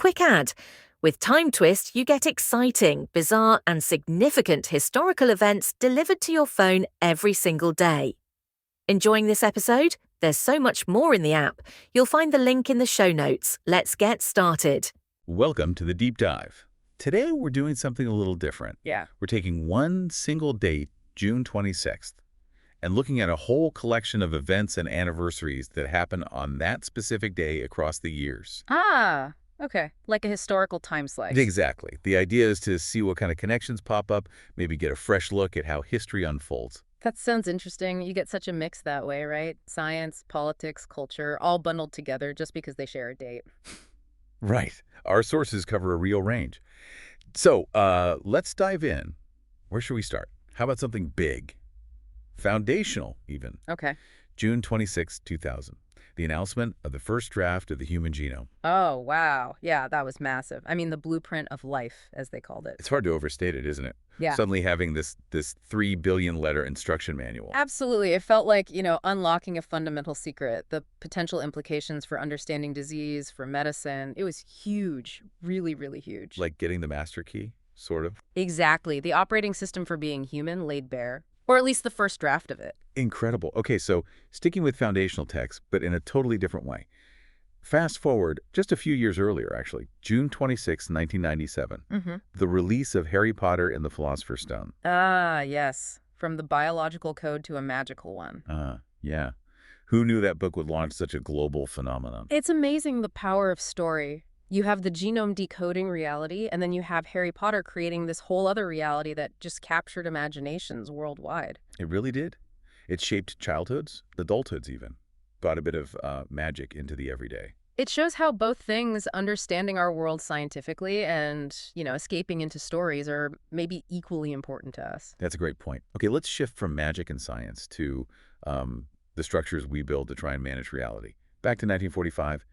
quick ad. With Time Twist, you get exciting, bizarre, and significant historical events delivered to your phone every single day. Enjoying this episode? There's so much more in the app. You'll find the link in the show notes. Let's get started. Welcome to the Deep Dive. Today we're doing something a little different. Yeah. We're taking one single date, June 26th, and looking at a whole collection of events and anniversaries that happen on that specific day across the years. Ah, okay. Like a historical time slice. Exactly. The idea is to see what kind of connections pop up, maybe get a fresh look at how history unfolds. That sounds interesting. You get such a mix that way, right? Science, politics, culture, all bundled together just because they share a date. Right. Our sources cover a real range. So let's dive in. Where should we start? How about something big? Foundational, even. Okay. June 26, 2000. The announcement of the first draft of the human genome. Oh, wow. Yeah, that was massive. I mean, the blueprint of life, as they called it. It's hard to overstate it, isn't it? Yeah. Suddenly having this 3 billion letter instruction manual. Absolutely. It felt like, unlocking a fundamental secret, the potential implications for understanding disease, for medicine. It was huge. Really, really huge. Like getting the master key, sort of. Exactly. The operating system for being human laid bare. Or at least the first draft of it. Incredible. Okay, so sticking with foundational text, but in a totally different way. Fast forward just a few years earlier, actually, June 26, 1997, the release of Harry Potter and the Philosopher's Stone. Ah, yes. From the biological code to a magical one. Yeah. Who knew that book would launch such a global phenomenon? It's amazing the power of story. You have the genome decoding reality, and then you have Harry Potter creating this whole other reality that just captured imaginations worldwide. It really did. It shaped childhoods, adulthoods even. Brought a bit of magic into the everyday. It shows how both things, understanding our world scientifically and, escaping into stories, are maybe equally important to us. That's a great point. Okay, let's shift from magic and science to the structures we build to try and manage reality. Back to 1945,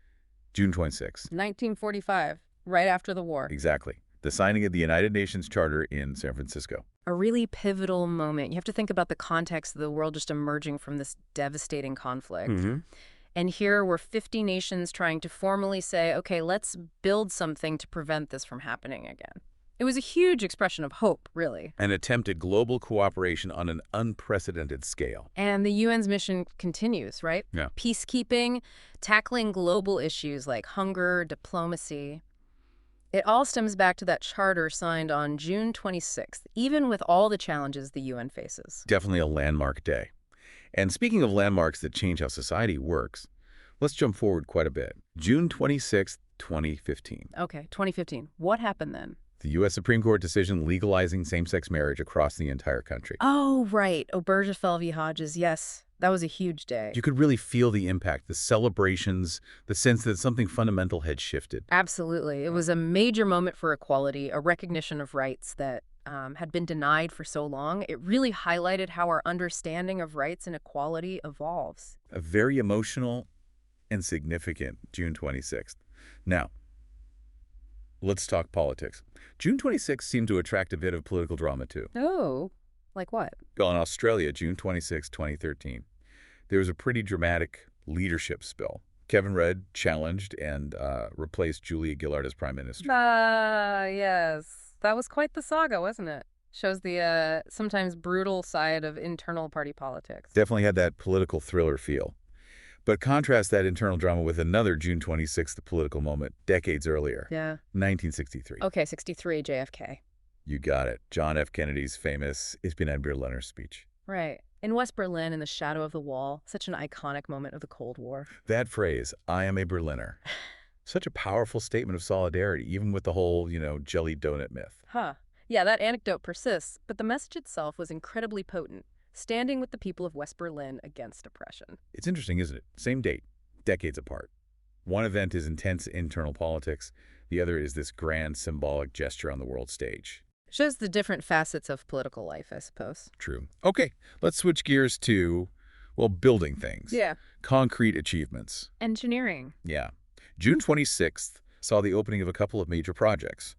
June 26. 1945, right after the war. Exactly. The signing of the United Nations Charter in San Francisco. A really pivotal moment. You have to think about the context of the world just emerging from this devastating conflict. And here were 50 nations trying to formally say, okay, let's build something to prevent this from happening again. It was a huge expression of hope, really. An attempt at global cooperation on an unprecedented scale. And the UN's mission continues, right? Yeah. Peacekeeping, tackling global issues like hunger, diplomacy. It all stems back to that charter signed on June 26th, even with all the challenges the UN faces. Definitely a landmark day. And speaking of landmarks that change how society works, let's jump forward quite a bit. June 26th, 2015. Okay, 2015. What happened then? The U.S. Supreme Court decision legalizing same-sex marriage across the entire country. Oh, right. Obergefell v. Hodges. Yes, that was a huge day. You could really feel the impact, the celebrations, the sense that something fundamental had shifted. Absolutely. It was a major moment for equality, a recognition of rights that had been denied for so long. It really highlighted how our understanding of rights and equality evolves. A very emotional and significant June 26th. Now, let's talk politics. June 26th seemed to attract a bit of political drama, too. Oh, like what? Well, in Australia, June 26, 2013, there was a pretty dramatic leadership spill. Kevin Rudd challenged and replaced Julia Gillard as prime minister. Yes. That was quite the saga, wasn't it? Shows the sometimes brutal side of internal party politics. Definitely had that political thriller feel. But contrast that internal drama with another June 26th political moment decades earlier. Yeah. 1963. Okay, 63, JFK. You got it. John F. Kennedy's famous Ich bin ein Berliner speech. Right. In West Berlin, in the shadow of the wall, such an iconic moment of the Cold War. That phrase, I am a Berliner. Such a powerful statement of solidarity, even with the whole, jelly donut myth. Yeah, that anecdote persists, but the message itself was incredibly potent, standing with the people of West Berlin against oppression. It's interesting, isn't it? Same date, decades apart. One event is intense internal politics. The other is this grand symbolic gesture on the world stage. Shows the different facets of political life, I suppose. True. Okay, let's switch gears to, building things. Yeah. Concrete achievements. Engineering. Yeah. June 26th saw the opening of a couple of major projects.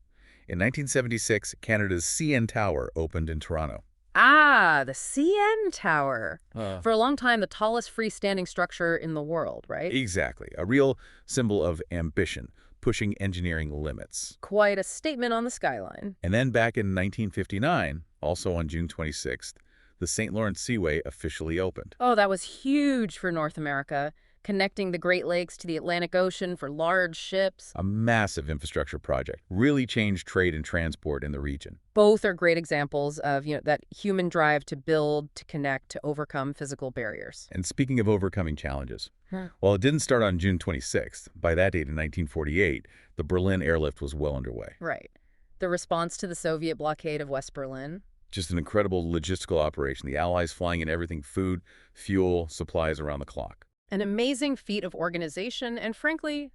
In 1976, Canada's CN Tower opened in Toronto. Ah, the CN Tower. For a long time, the tallest freestanding structure in the world, right? Exactly. A real symbol of ambition, pushing engineering limits. Quite a statement on the skyline. And then back in 1959, also on June 26th, the St. Lawrence Seaway officially opened. Oh, that was huge for North America, connecting the Great Lakes to the Atlantic Ocean for large ships. A massive infrastructure project, really changed trade and transport in the region. Both are great examples of, that human drive to build, to connect, to overcome physical barriers. And speaking of overcoming challenges, while it didn't start on June 26th, by that date in 1948, the Berlin airlift was well underway. Right. The response to the Soviet blockade of West Berlin. Just an incredible logistical operation. The Allies flying in everything, food, fuel, supplies around the clock. An amazing feat of organization and, frankly,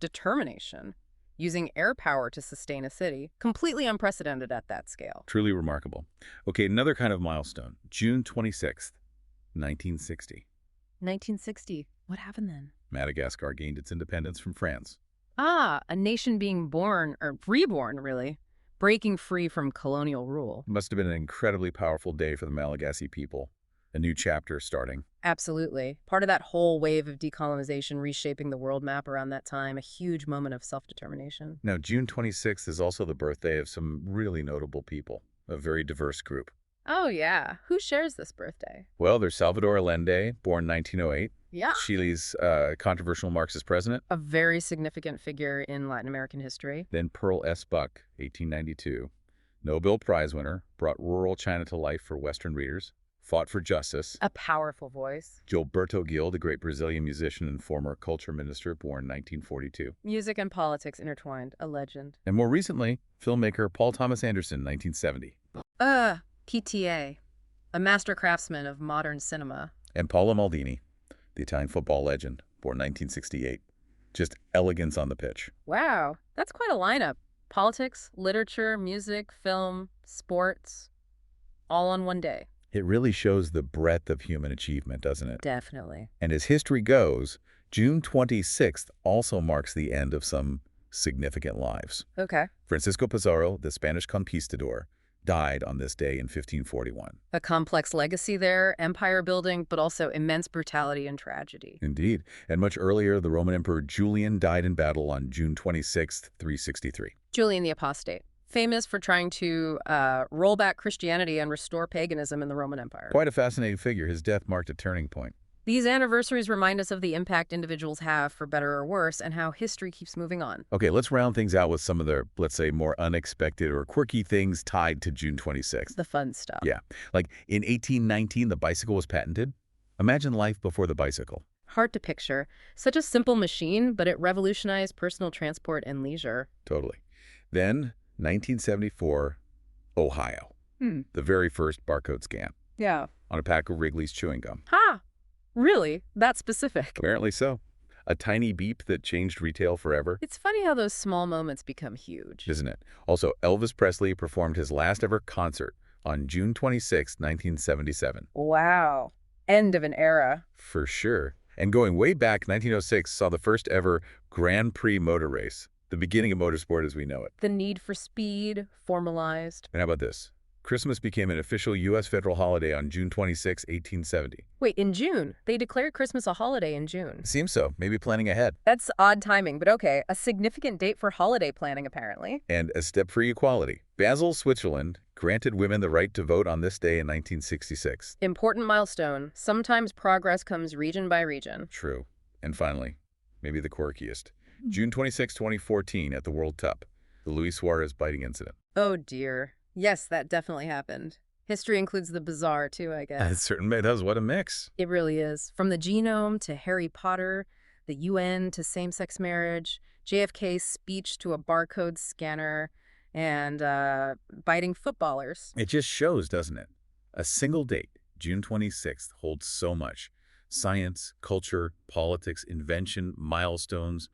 determination. Using air power to sustain a city, completely unprecedented at that scale. Truly remarkable. Okay, another kind of milestone. June 26th, 1960. 1960. What happened then? Madagascar gained its independence from France. Ah, a nation being born, or reborn, really. Breaking free from colonial rule. It must have been an incredibly powerful day for the Malagasy people. A new chapter starting. Absolutely. Part of that whole wave of decolonization reshaping the world map around that time, a huge moment of self-determination. Now, June 26th is also the birthday of some really notable people, a very diverse group. Oh, yeah. Who shares this birthday? Well, there's Salvador Allende, born 1908. Yeah. Chile's controversial Marxist president. A very significant figure in Latin American history. Then Pearl S. Buck, 1892. Nobel Prize winner, brought rural China to life for Western readers. Fought for justice. A powerful voice. Gilberto Gil, the great Brazilian musician and former culture minister, born 1942. Music and politics intertwined. A legend. And more recently, filmmaker Paul Thomas Anderson, 1970. PTA. A master craftsman of modern cinema. And Paolo Maldini, the Italian football legend, born 1968. Just elegance on the pitch. Wow, that's quite a lineup. Politics, literature, music, film, sports, all on one day. It really shows the breadth of human achievement, doesn't it? Definitely. And as history goes, June 26th also marks the end of some significant lives. Okay. Francisco Pizarro, the Spanish conquistador, died on this day in 1541. A complex legacy there, empire building, but also immense brutality and tragedy. Indeed. And much earlier, the Roman Emperor Julian died in battle on June 26th, 363. Julian the Apostate, famous for trying to roll back Christianity and restore paganism in the Roman Empire. Quite a fascinating figure. His death marked a turning point. These anniversaries remind us of the impact individuals have, for better or worse, and how history keeps moving on. Okay, let's round things out with some of the, let's say, more unexpected or quirky things tied to June 26th. The fun stuff. Yeah. Like in 1819, the bicycle was patented. Imagine life before the bicycle. Hard to picture. Such a simple machine, but it revolutionized personal transport and leisure. Totally. Then, 1974, Ohio. The very first barcode scan. Yeah. On a pack of Wrigley's chewing gum. Ha! Really? That specific? Apparently so. A tiny beep that changed retail forever. It's funny how those small moments become huge. Isn't it? Also, Elvis Presley performed his last ever concert on June 26, 1977. Wow. End of an era. For sure. And going way back, 1906 saw the first ever Grand Prix motor race. The beginning of motorsport as we know it. The need for speed, formalized. And how about this? Christmas became an official U.S. federal holiday on June 26, 1870. Wait, in June? They declared Christmas a holiday in June. Seems so. Maybe planning ahead. That's odd timing, but okay. A significant date for holiday planning, apparently. And a step for equality. Basel, Switzerland, granted women the right to vote on this day in 1966. Important milestone. Sometimes progress comes region by region. True. And finally, maybe the quirkiest. June 26, 2014 at the World Cup. The Luis Suarez biting incident. Oh, dear. Yes, that definitely happened. History includes the bizarre, too, I guess. It certainly does. What a mix. It really is. From the genome to Harry Potter, the UN to same-sex marriage, JFK's speech to a barcode scanner, and biting footballers. It just shows, doesn't it? A single date, June 26th, holds so much. Science, culture, politics, invention, milestones,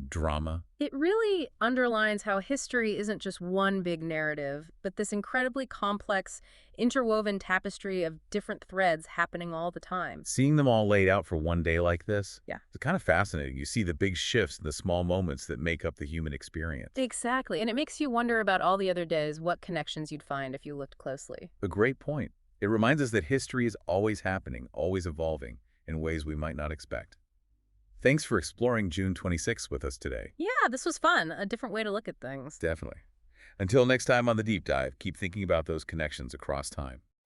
drama. It really underlines how history isn't just one big narrative, but this incredibly complex, interwoven tapestry of different threads happening all the time. Seeing them all laid out for one day like this, Yeah. It's kind of fascinating. You see the big shifts and the small moments that make up the human experience. Exactly, and it makes you wonder about all the other days, what connections you'd find if you looked closely. A great point. It reminds us that history is always happening, always evolving in ways we might not expect. Thanks for exploring June 26th with us today. Yeah, this was fun. A different way to look at things. Definitely. Until next time on The Deep Dive, keep thinking about those connections across time.